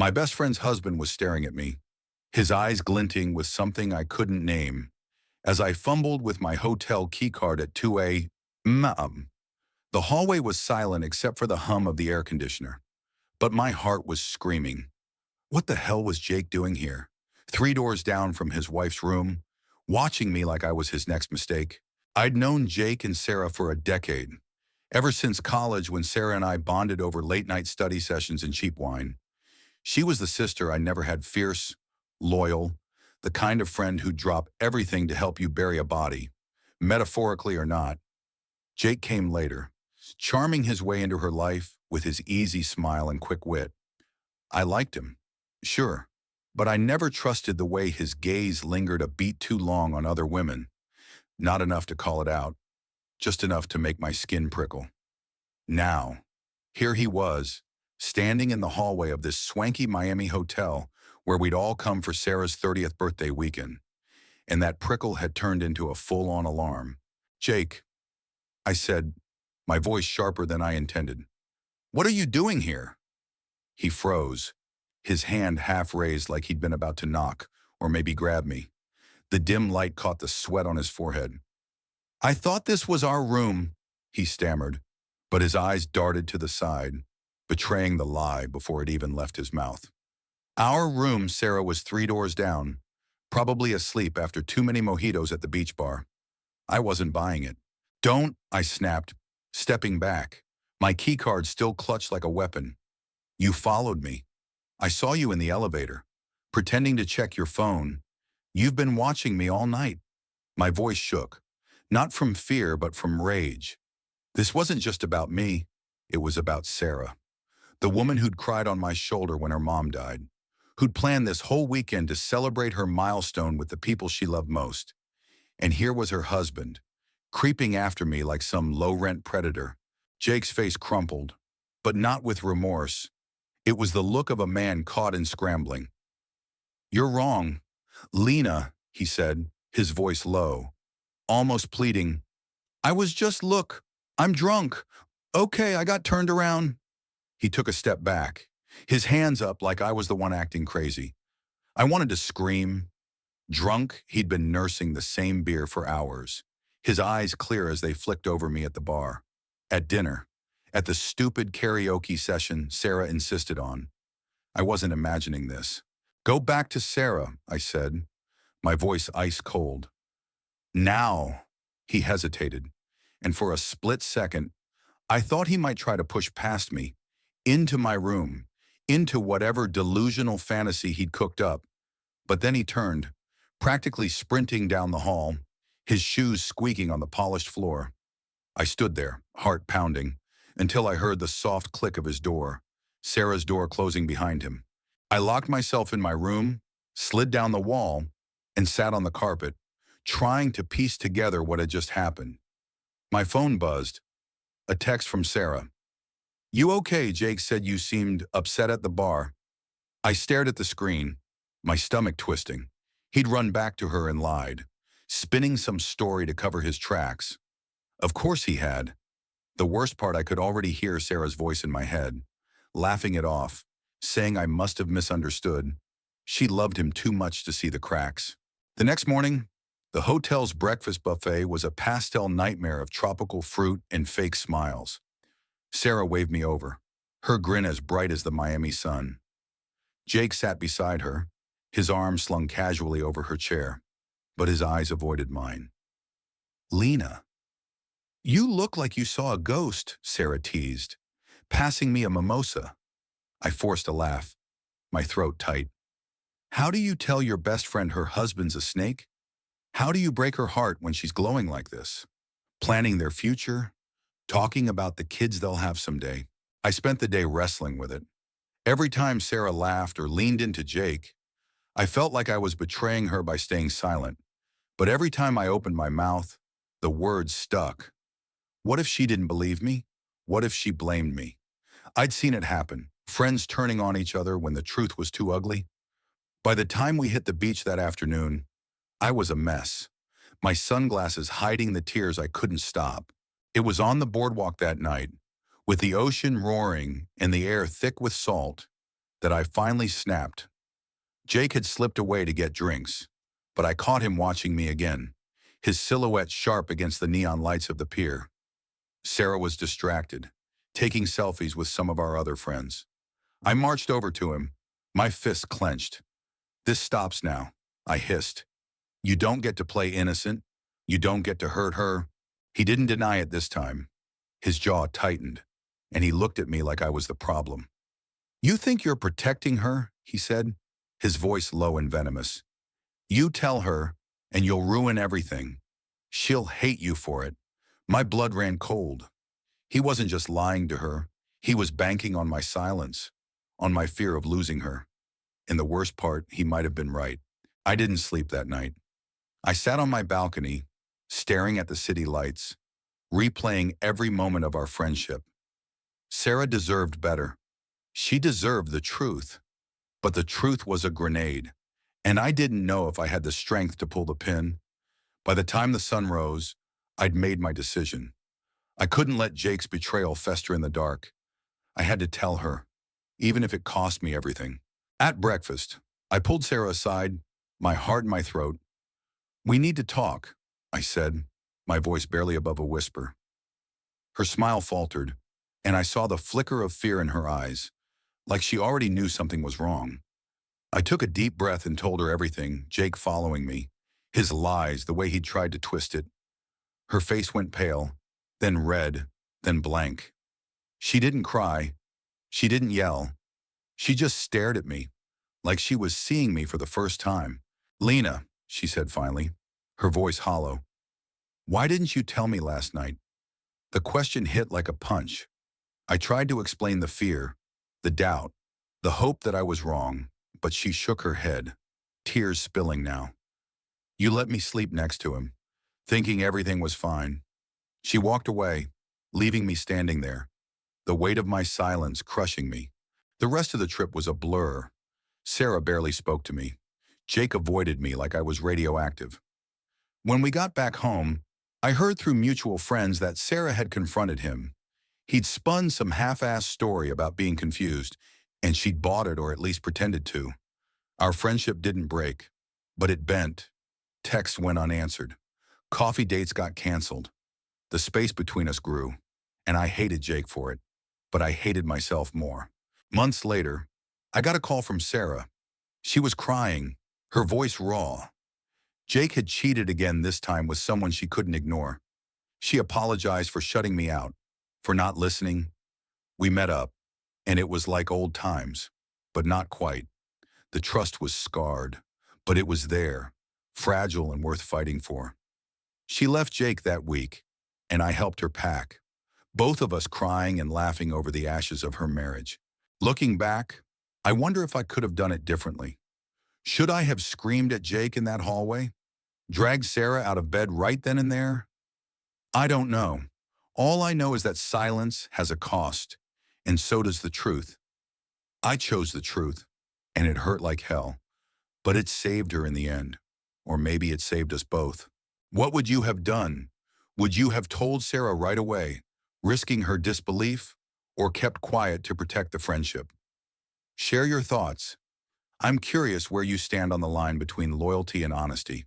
My best friend's husband was staring at me, his eyes glinting with something I couldn't name, as I fumbled with my hotel keycard at 2 a.m. The hallway was silent except for the hum of the air conditioner, but my heart was screaming. What the hell was Jake doing here? 3 doors down from his wife's room, watching me like I was his next mistake. I'd known Jake and Sarah for a decade, ever since college when Sarah and I bonded over late-night study sessions and cheap wine. She was the sister I never had, fierce, loyal, the kind of friend who'd drop everything to help you bury a body, metaphorically or not. Jake came later, charming his way into her life with his easy smile and quick wit. I liked him, sure, but I never trusted the way his gaze lingered a beat too long on other women. Not enough to call it out, just enough to make my skin prickle. Now, here he was, standing in the hallway of this swanky Miami hotel where we'd all come for Sarah's 30th birthday weekend, and that prickle had turned into a full-on alarm. "Jake," I said, my voice sharper than I intended. "What are you doing here?" He froze, his hand half raised like he'd been about to knock, or maybe grab me. The dim light caught the sweat on his forehead. "I thought this was our room," he stammered, but his eyes darted to the side, betraying the lie before it even left his mouth. Our room, Sarah was 3 doors down, probably asleep after too many mojitos at the beach bar. I wasn't buying it. "Don't," I snapped, stepping back, my keycard still clutched like a weapon. "You followed me. I saw you in the elevator, pretending to check your phone. You've been watching me all night." My voice shook, not from fear but from rage. This wasn't just about me, it was about Sarah, the woman who'd cried on my shoulder when her mom died, who'd planned this whole weekend to celebrate her milestone with the people she loved most. And here was her husband, creeping after me like some low-rent predator. Jake's face crumpled, but not with remorse. It was the look of a man caught in scrambling. "You're wrong, Lena," he said, his voice low, almost pleading. Look, I'm drunk. Okay, I got turned around." He took a step back, his hands up like I was the one acting crazy. I wanted to scream. Drunk, he'd been nursing the same beer for hours, his eyes clear as they flicked over me at the bar, at dinner, at the stupid karaoke session Sarah insisted on. I wasn't imagining this. "Go back to Sarah," I said, my voice ice cold. "Now." He hesitated, and for a split second, I thought he might try to push past me, into my room, into whatever delusional fantasy he'd cooked up. But then he turned, practically sprinting down the hall, his shoes squeaking on the polished floor. I stood there, heart pounding, until I heard the soft click of his door, Sarah's door closing behind him. I locked myself in my room, slid down the wall, and sat on the carpet, trying to piece together what had just happened. My phone buzzed. A text from Sarah. "You okay? Jake said you seemed upset at the bar." I stared at the screen, my stomach twisting. He'd run back to her and lied, spinning some story to cover his tracks. Of course he had. The worst part, I could already hear Sarah's voice in my head, laughing it off, saying I must have misunderstood. She loved him too much to see the cracks. The next morning, the hotel's breakfast buffet was a pastel nightmare of tropical fruit and fake smiles. Sarah waved me over, her grin as bright as the Miami sun. Jake sat beside her, his arm slung casually over her chair, but his eyes avoided mine. "Lena, you look like you saw a ghost," Sarah teased, passing me a mimosa. I forced a laugh, my throat tight. "How do you tell your best friend her husband's a snake? How do you break her heart when she's glowing like this? Planning their future, talking about the kids they'll have someday." I spent the day wrestling with it. Every time Sarah laughed or leaned into Jake, I felt like I was betraying her by staying silent. But every time I opened my mouth, the words stuck. What if she didn't believe me? What if she blamed me? I'd seen it happen, friends turning on each other when the truth was too ugly. By the time we hit the beach that afternoon, I was a mess, my sunglasses hiding the tears I couldn't stop. It was on the boardwalk that night, with the ocean roaring and the air thick with salt. that I finally snapped. Jake had slipped away to get drinks, but I caught him watching me again, his silhouette sharp against the neon lights of the pier. Sarah was distracted, taking selfies with some of our other friends. I marched over to him, my fists clenched. "This stops now," I hissed. "You don't get to play innocent. You don't get to hurt her." He didn't deny it this time. His jaw tightened, and he looked at me like I was the problem. "You think you're protecting her?" he said, his voice low and venomous. "You tell her, and you'll ruin everything. She'll hate you for it." My blood ran cold. He wasn't just lying to her. He was banking on my silence, on my fear of losing her. In the worst part, he might have been right. I didn't sleep that night. I sat on my balcony, staring at the city lights, replaying every moment of our friendship. Sarah deserved better. She deserved the truth. But the truth was a grenade, and I didn't know if I had the strength to pull the pin. By the time the sun rose, I'd made my decision. I couldn't let Jake's betrayal fester in the dark. I had to tell her, even if it cost me everything. At breakfast, I pulled Sarah aside, my heart in my throat. "We need to talk," I said, my voice barely above a whisper. Her smile faltered, and I saw the flicker of fear in her eyes, like she already knew something was wrong. I took a deep breath and told her everything, Jake following me, his lies, the way he'd tried to twist it. Her face went pale, then red, then blank. She didn't cry. She didn't yell. She just stared at me, like she was seeing me for the first time. "Lena," she said finally, her voice hollow, "why didn't you tell me last night?" The question hit like a punch. I tried to explain the fear, the doubt, the hope that I was wrong, but she shook her head, tears spilling now. "You let me sleep next to him, thinking everything was fine." She walked away, leaving me standing there, the weight of my silence crushing me. The rest of the trip was a blur. Sarah barely spoke to me. Jake avoided me like I was radioactive. When we got back home, I heard through mutual friends that Sarah had confronted him. He'd spun some half-assed story about being confused, and she'd bought it or at least pretended to. Our friendship didn't break, but it bent. Texts went unanswered. Coffee dates got canceled. The space between us grew, and I hated Jake for it, but I hated myself more. Months later, I got a call from Sarah. She was crying, her voice raw. Jake had cheated again, this time with someone she couldn't ignore. She apologized for shutting me out, for not listening. We met up, and it was like old times, but not quite. The trust was scarred, but it was there, fragile and worth fighting for. She left Jake that week, and I helped her pack, both of us crying and laughing over the ashes of her marriage. Looking back, I wonder if I could have done it differently. Should I have screamed at Jake in that hallway? Dragged Sarah out of bed right then and there? I don't know. All I know is that silence has a cost, and so does the truth. I chose the truth, and it hurt like hell, but it saved her in the end. Or maybe it saved us both. What would you have done? Would you have told Sarah right away, risking her disbelief, or kept quiet to protect the friendship? Share your thoughts. I'm curious where you stand on the line between loyalty and honesty.